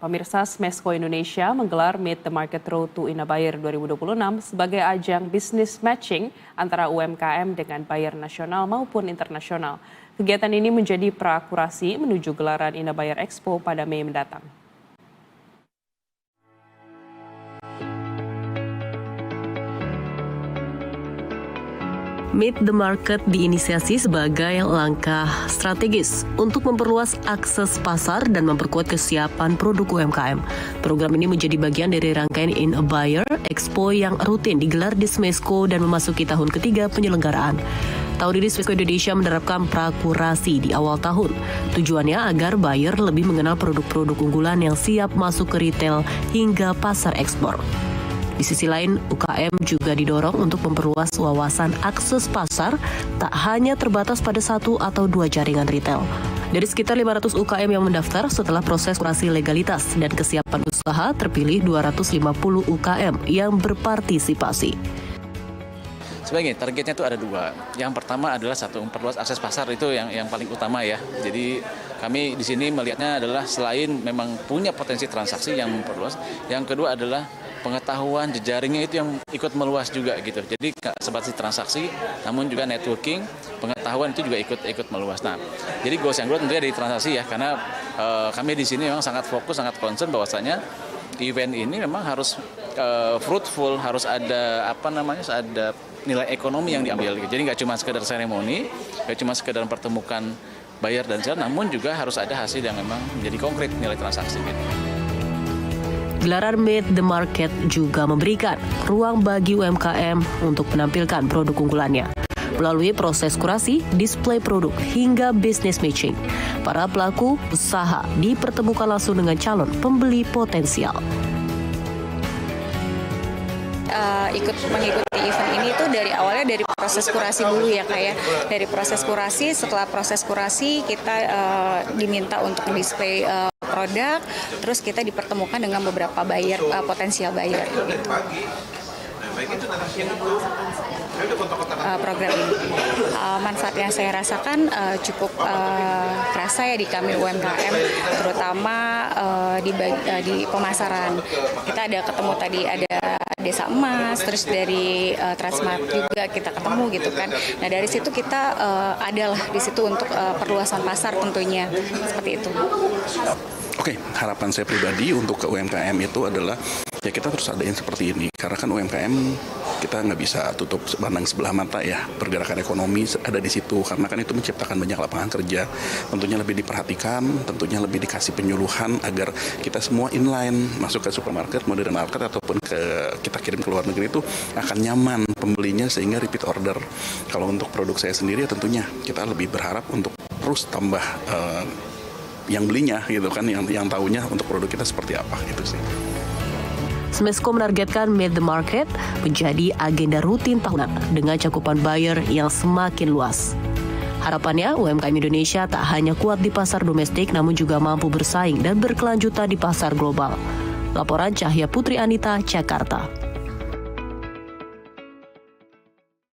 Pemirsa, Smesco Indonesia menggelar Meet the Market Road to Inabuyer 2026 sebagai ajang bisnis matching antara UMKM dengan buyer nasional maupun internasional. Kegiatan ini menjadi prakurasi menuju gelaran Inabuyer Expo pada Mei mendatang. Meet the Market diinisiasi sebagai langkah strategis untuk memperluas akses pasar dan memperkuat kesiapan produk UMKM. Program ini menjadi bagian dari rangkaian Inabuyer Expo yang rutin digelar di Smesco dan memasuki tahun ketiga penyelenggaraan. Tahun ini Smesco Indonesia menerapkan prakurasi di awal tahun. Tujuannya agar buyer lebih mengenal produk-produk unggulan yang siap masuk ke retail hingga pasar ekspor. Di sisi lain, UKM juga didorong untuk memperluas wawasan akses pasar, tak hanya terbatas pada 1 atau 2 jaringan retail. Dari sekitar 500 UKM yang mendaftar setelah proses kurasi legalitas dan kesiapan usaha, terpilih 250 UKM yang berpartisipasi. Sebenarnya targetnya itu ada 2. Yang pertama adalah satu, memperluas akses pasar, itu yang paling utama ya. Jadi kami di sini melihatnya adalah selain memang punya potensi transaksi yang memperluas, yang kedua adalah pengetahuan jejaringnya itu yang ikut meluas juga gitu. Jadi sebatas transaksi, namun juga networking, pengetahuan itu juga ikut meluas. Nah, jadi goals yang kedua tentunya dari transaksi ya, karena kami di sini memang sangat fokus, sangat concern bahwasanya event ini memang harus fruitful, harus ada ada nilai ekonomi yang diambil. Jadi nggak cuma sekedar seremoni, nggak cuma sekedar mempertemukan buyer dan seller, namun juga harus ada hasil yang memang menjadi konkret nilai transaksi gitu. Gelaran Meet the Market juga memberikan ruang bagi UMKM untuk menampilkan produk unggulannya. Melalui proses kurasi, display produk, hingga business matching, para pelaku usaha dipertemukan langsung dengan calon pembeli potensial. Mengikuti event ini itu dari awalnya dari proses kurasi dulu ya kayak dari proses kurasi. Setelah proses kurasi kita diminta untuk display produk, terus kita dipertemukan dengan beberapa buyer, potensial buyer gitu. Program ini manfaat yang saya rasakan cukup kerasa ya di kami UMKM, terutama di pemasaran. Kita ada ketemu tadi ada Desa Emas, terus dari Transmart juga kita ketemu gitu kan. Nah dari situ kita adalah di situ untuk perluasan pasar tentunya seperti itu. Oke, harapan saya pribadi untuk ke UMKM itu adalah ya kita terus adain seperti ini. Karena kan UMKM kita nggak bisa tutup pandang sebelah mata ya. Pergerakan ekonomi ada di situ. Karena kan itu menciptakan banyak lapangan kerja. Tentunya lebih diperhatikan, tentunya lebih dikasih penyuluhan agar kita semua inline masuk ke supermarket, modern market ataupun kita kirim ke luar negeri itu akan nyaman pembelinya sehingga repeat order. Kalau untuk produk saya sendiri ya tentunya kita lebih berharap untuk terus tambah yang belinya gitu kan, yang tahunya untuk produk kita seperti apa gitu sih. Smesco menargetkan Meet the Market menjadi agenda rutin tahunan dengan cakupan buyer yang semakin luas. Harapannya UMKM Indonesia tak hanya kuat di pasar domestik namun juga mampu bersaing dan berkelanjutan di pasar global. Laporan Cahya Putri Anita, Jakarta.